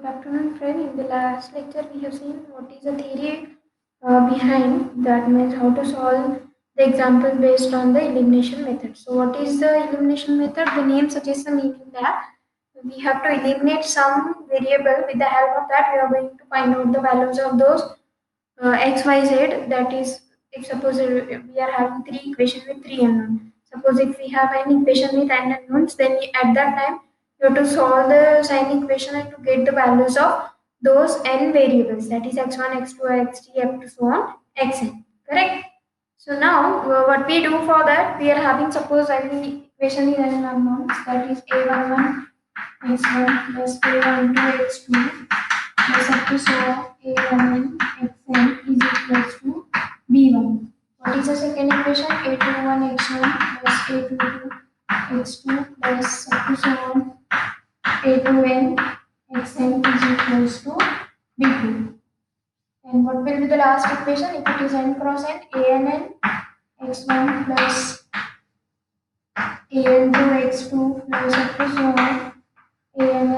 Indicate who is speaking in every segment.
Speaker 1: afternoon, friend. In the last lecture, we have seen what is the theory behind that means how to solve the example based on the elimination method. So, what is the elimination method? The name suggests the meaning that we have to eliminate some variable. With the help of that, we are going to find out the values of those x, y, z. That is, if suppose we are having three equations with three unknowns. Suppose if we have an equation with n unknowns, then at that time you have to solve the sign equation and to get the values of those n variables. That is x1, x2, x3, up to so on xn. Correct. So now what we do for that, we are having suppose any equation in n unknowns. That is a11 x1 plus a12 x2 plus up to so a1 xn is equals to b1. What is the second equation? a21 x1 plus a22 x2 plus up to so on a2n xn is equals to b2. And what will be the last equation? If it is n cross n, ann x1 plus an2 x2 plus up to so on ann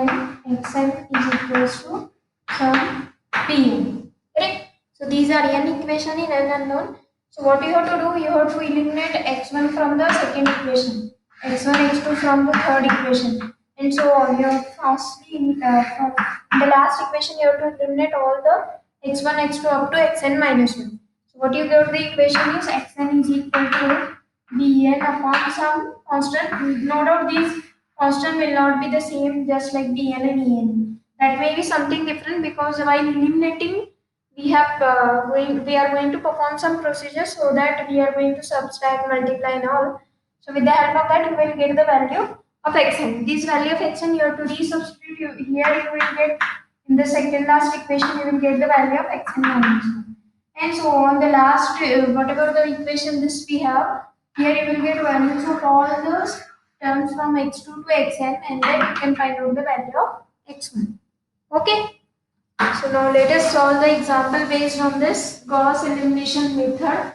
Speaker 1: xn is equals to some pn. Correct? So these are n equation in n unknown. So what you have to do? You have to eliminate x1 from the second equation, x1, x2 from the third equation, and so on. You have firstly from the last equation you have to eliminate all the x1, x2 up to xn minus 1. So what you get the equation is xn is equal to bn upon some constant. No doubt these constant will not be the same just like bn and en. That may be something different because while eliminating we are going to perform some procedures so that we are going to subtract, multiply and all. So with the help of that you will get the value of xn. This value of xn you have to resubstitute. Here you will get in the second last equation you will get the value of xn minus 1. And so on the last whatever the equation this we have, here you will get values of all those terms from x2 to xn, and then you can find out the value of x1. Okay. So now let us solve the example based on this Gauss elimination method.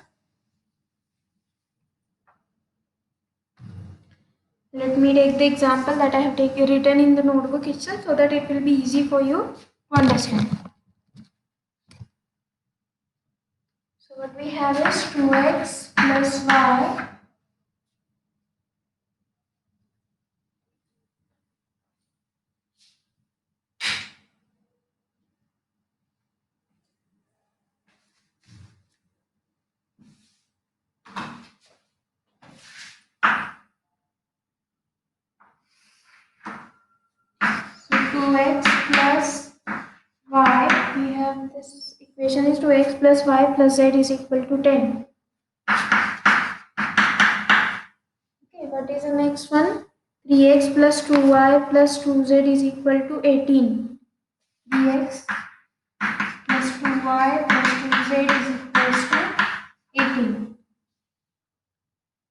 Speaker 1: Let me take the example that I have written in the notebook itself so that it will be easy for you to understand. So what we have is 2x plus y so 2x plus y, we have this equation is 2x plus y plus z is equal to 10. Okay, what is the next one? 3x plus 2y plus 2z is equal to 18. 3x plus 2y plus 2z is equals to 18.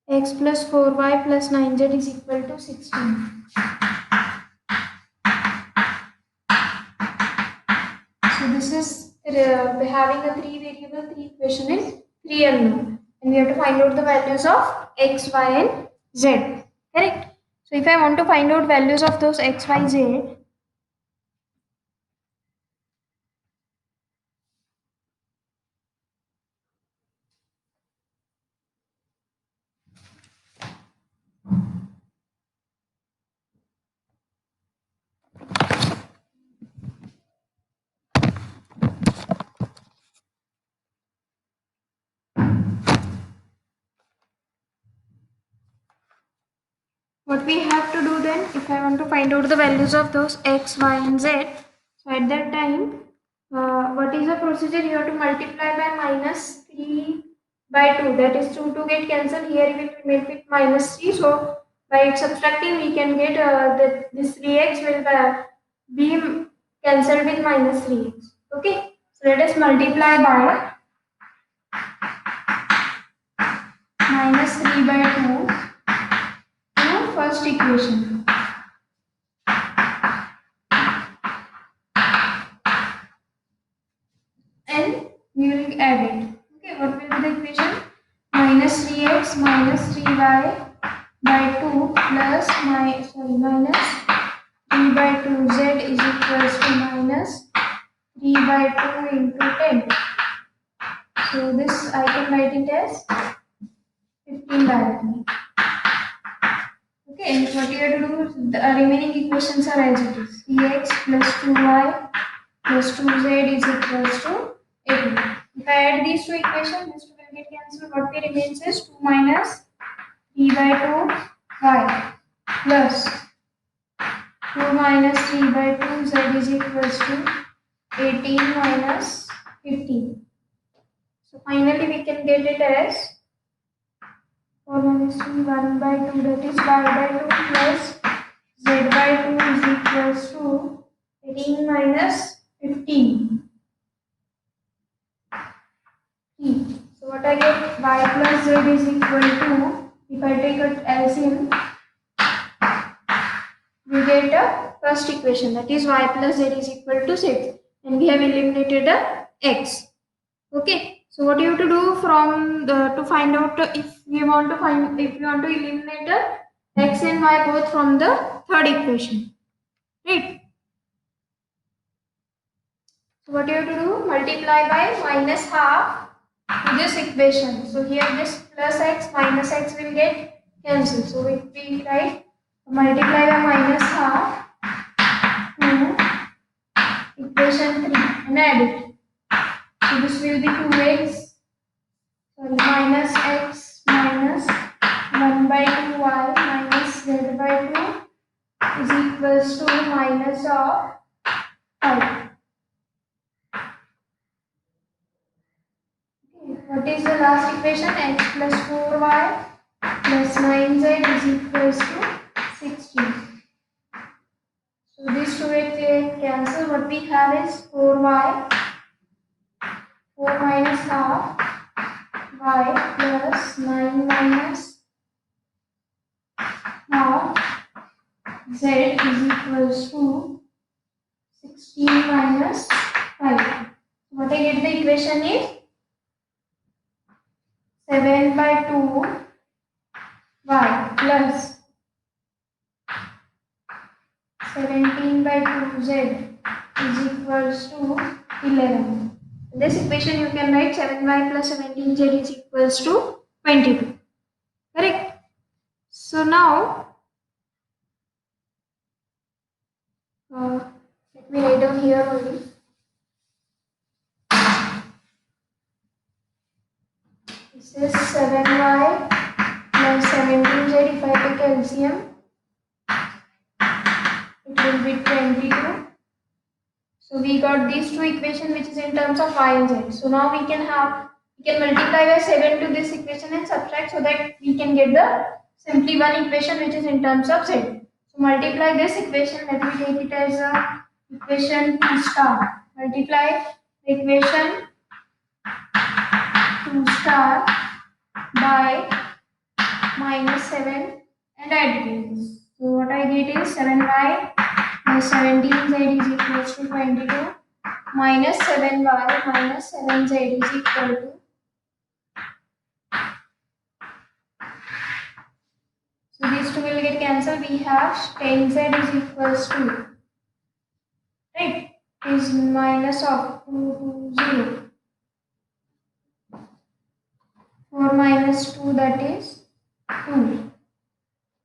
Speaker 1: X plus 4y plus 9z is equal to 16. So this is having a three variable, three equation is three unknown, and we have to find out the values of x, y and z. Correct? So if I want to find out values of those x, y, z, what we have to do then, if I want to find out the values of those x, y and z, so at that time, what is the procedure? You have to multiply by minus 3 by 2. That is 2 to get cancelled. Here we will make it minus 3. So by subtracting, we can get that this 3x will be cancelled with minus 3x. Okay. So let us multiply by minus 3 by 2 to first equation. And we will add it. Okay, what will be the equation? Minus 3x minus 3y by 2 plus minus 3 3 by 2z is equals to minus 3 by 2 into 10. So this I can write it as 15 directly. Okay, and what you have to do, the remaining equations are as it is. 3x plus 2y plus 2z is equals to 18. If I add these two equations, this two will get cancelled. What remains is 2 minus 3 by 2y plus 2 minus 3 by 2 z is equals to 18 minus 15. So finally we can get it as 4 minus 3, 1 by 2, that is y by 2 plus z by 2 is equals to 18 minus 15. So what I get, y plus z is equal to, if I take an LCM, we get a first equation, that is y plus z is equal to 6, and we have eliminated the x. Okay, so what you have to do from the, to find out if we want to eliminate the x and y both from the third equation, right? So what you have to do, multiply by minus half to this equation. So here this plus x minus x will get cancelled. So if we write multiply by minus half to equation 3 and add it. So this will be 2x, sorry, minus x minus 1 by 2y minus z by 2 is equals to minus of 5. What is the last equation? X plus 4y plus 9z is equals to 16. So these two will cancel. What we have is 4y, 4 minus half y plus 9 minus half z is equals to 16 minus 5. What I get the equation is 7 by 2 y plus 17 by 2 z is equals to 11. In this equation you can write 7y plus 17z is equals to 22. Correct? So now let me write down here only. This is 7y plus 17z. If I take LCM, it will be 22. So we got these two equations which is in terms of y and z. So now we can multiply by 7 to this equation and subtract, so that we can get the simply one equation which is in terms of z. So multiply this equation, let me take it as equation 2 star. Multiply the equation 2 star by minus 7 and add it. So what I get is 7y plus 17z is equals to 22 minus 7y minus 7z is equal to, so these two will get cancelled. We have 10z is equals to, right, is minus of 2 to 0. 4 minus 2, that is 2.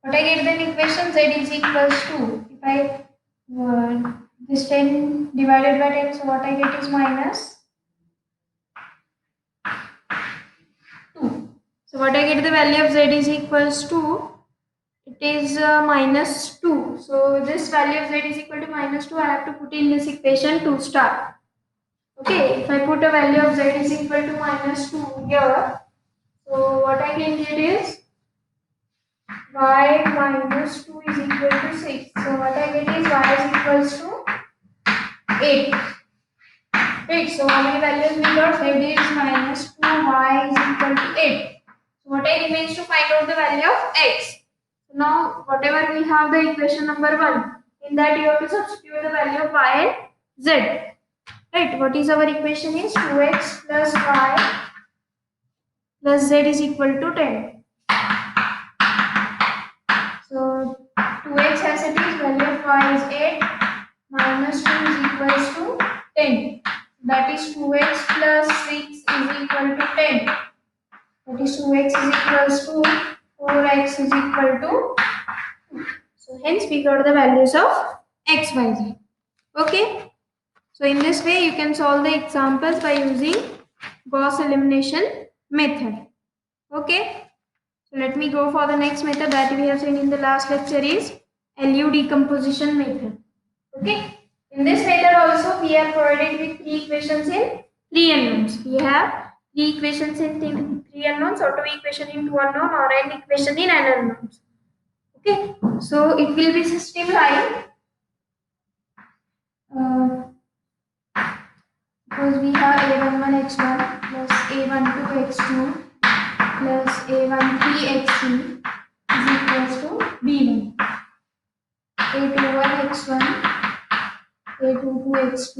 Speaker 1: What I get then equation z is equals to, if I this 10 divided by 10, so what I get is minus 2. So what I get the value of z is equals to, it is minus 2. So this value of z is equal to minus 2. I have to put in this equation 2 star. Okay, if I put a value of z is equal to minus 2 here, so what I can get is y minus 2 is equal to 6. So what I get is y is equals to 8. Right, so how many values we got? Z is minus 2, y is equal to 8. So what I remains to find out the value of x. So now whatever we have the equation number 1, in that you have to substitute the value of y and z. Right, what is our equation is 2x plus y plus z is equal to 10. So 2x as it is, value of 5 is 8, minus 2 is equals to 10. That is 2x plus 6 is equal to 10. That is 2x is equals to 4x is equal to. So hence we got the values of x, y, z. Okay. So in this way you can solve the examples by using Gauss elimination method. Okay. So let me go for the next method that we have seen in the last lecture is LU decomposition method. Okay. In this method also we are provided with three equations in three unknowns. We have three equations in three unknowns, or two equation in two unknown, or an equation in an unknown. Okay. So it will be system like because we have a11 x1 plus a12 x2 plus a13 x3 is equals to b1. a21 x1 a22 x2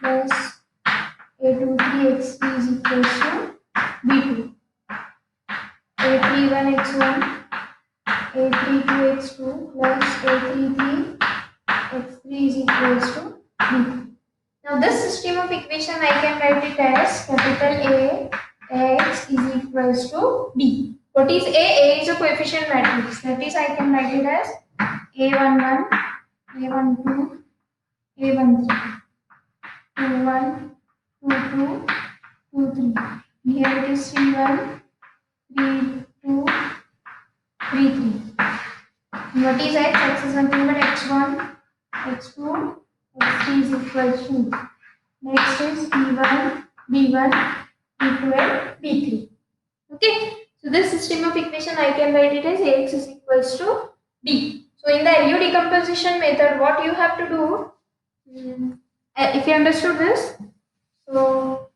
Speaker 1: plus a23 x3 is equals to b2. a31 x1 a32 x2 plus a33 x3 is equals to b2. Now this system of equation I can write it as capital A x is equals to b. What is A? A is a coefficient matrix. That is I can write it as a11, a12, a13, 21, 22, 23. Here it is 31, 32, 33. What is x? X is nothing but x1, x2, x3 is equals to. Next is b1, b1, b2 and b3. Okay. So this system of equation I can write it as Ax is equals to b. So in the LU decomposition method, what you have to do, if you understood this, so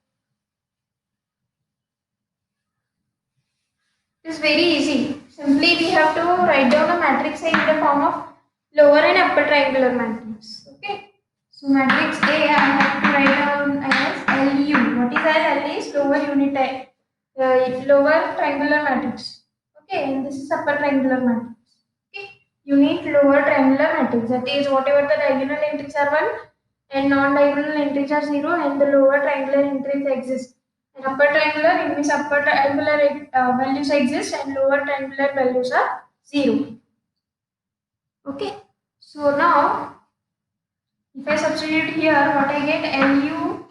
Speaker 1: it is very easy. Simply we have to write down a matrix A in the form of lower and upper triangular matrix. Okay. So matrix A I have to write down as LU. What is L? L is lower unit, lower triangular matrix. Okay, and this is upper triangular matrix. Okay, you need lower triangular matrix. That is whatever the diagonal entries are 1 and non-diagonal entries are 0 and the lower triangular entries exist. And upper triangular, it means upper triangular values exist and lower triangular values are 0. Okay, so now if I substitute here, what I get LU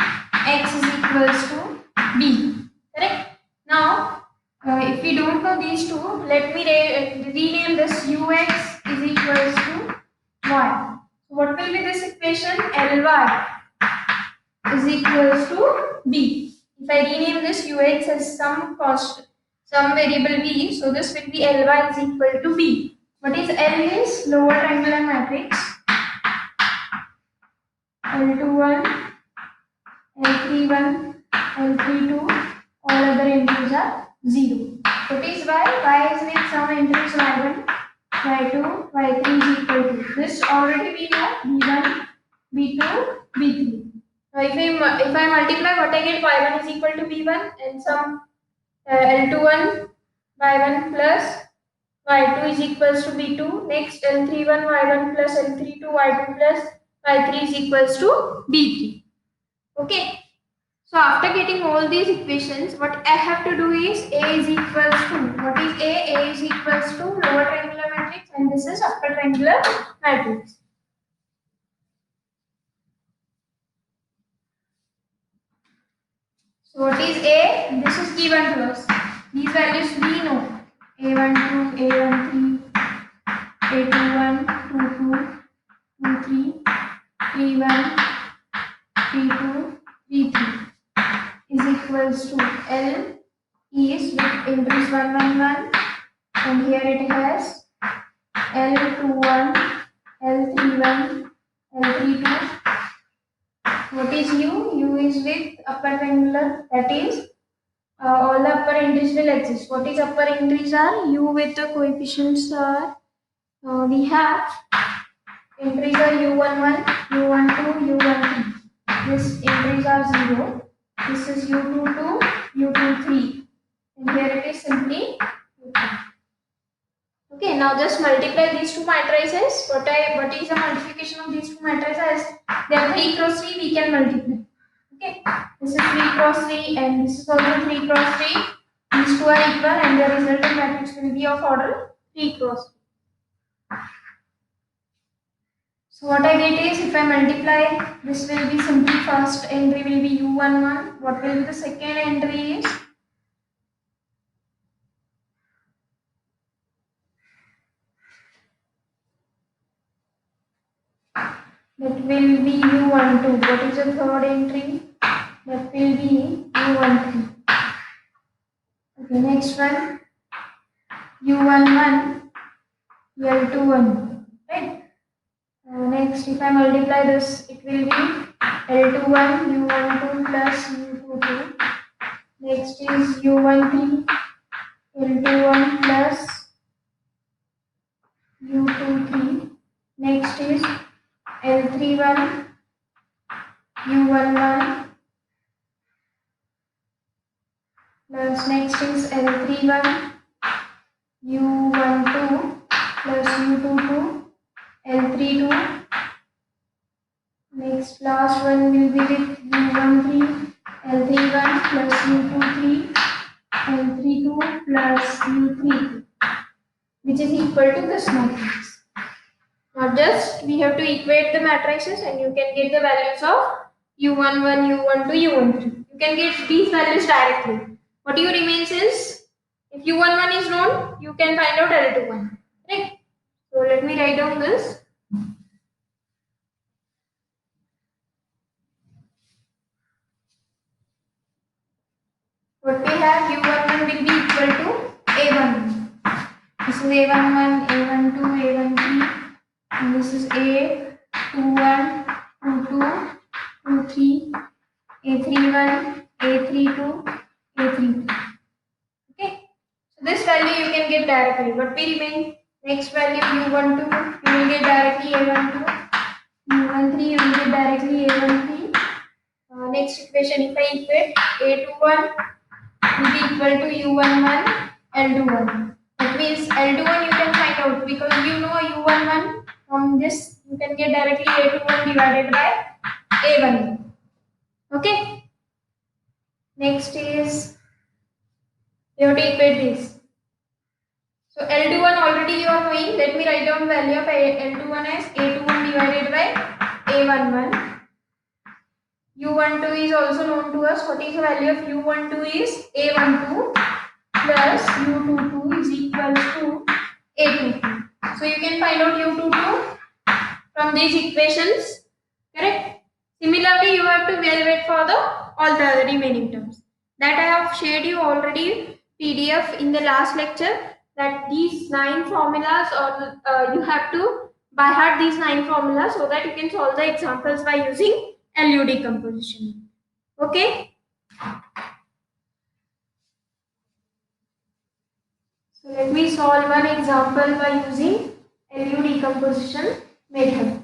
Speaker 1: x is equals to b. Correct? Now, if we don't know these two, let me rename this ux is equals to y. So what will be this equation? Ly is equals to b. If I rename this ux as some variable b, so this will be Ly is equal to b. What is L is lower triangular matrix. L21, L31, L32, all other entries are 0. What is y? Y is with some entries y1, y2, y3 is equal to. This already we know b1, b2, b3. Now if I multiply, what I get y1 is equal to b1 and some L21 y1 plus y2 is equals to b2. Next L31 y1 plus L32 y2 plus y3 is equals to b3. Okay. So after getting all these equations, what I have to do is A is equals to, what is A? A is equals to lower triangular matrix and this is upper triangular matrix. So what is A? This is given to us. These values we know. A12, A13, A21, 22, 23, 31, 32, 33 is equals to L is with entries 1, 1, 1 and here it has L21, L31, L32. What is U? U is with upper triangular, that is all the upper entries will exist. What is upper entries are? U with the coefficients are, we have entries are U11, U12, U13. These entries are 0. This is U22, U23. And here it is simply U2. Okay, now just multiply these two matrices. What is the multiplication of these two matrices? They are 3 cross 3, we can multiply. Okay, this is 3 cross 3 and this is also 3 cross 3. These two are equal and the resultant matrix will be of order 3 cross 3. So what I get is, if I multiply, this will be simply first entry will be u11. What will be the second entry is? That will be u12. What is the third entry? That will be u13. Okay, next one u11, l21. Right. Next, if I multiply this, it will be l21 u12 plus u22. Next is u13 l21 plus u23. Next is l31 u11 plus next is l31 u12 plus u22 l32. Next last one will be with u13 l31 plus u23 l32 plus u32, which is equal to this matrix. Now just we have to equate the matrices and you can get the values of u11, u12, u13. You can get these values directly. What you remains is, if u11 is known, you can find out l21. Right? So let me write down this. What we have, u11 will be equal to a11. This is a11, a12, a13, and this is a21, 22, 23, a31, a32, a32. Okay, so this value you can get directly. What we remain? Next value u12, you will get directly a12, u13, you will get directly a13. Next equation, if I equate a21 will be equal to u11 l21. That means l21 you can find out because you know u11 from this you can get directly a21 divided by a1. Okay. Next is you have to equate this. So l21 already you are knowing. Let me write down value of l21 as a21 divided by a11. u12 is also known to us. What is the value of u12 is a12 plus u22 is equal to a22. So you can find out u22 from these equations, correct? Similarly, you have to evaluate for the all the remaining terms. That I have shared you already PDF in the last lecture. That these 9 formulas, or you have to by heart these 9 formulas so that you can solve the examples by using LU decomposition. Okay. So let me solve one example by using LU decomposition method.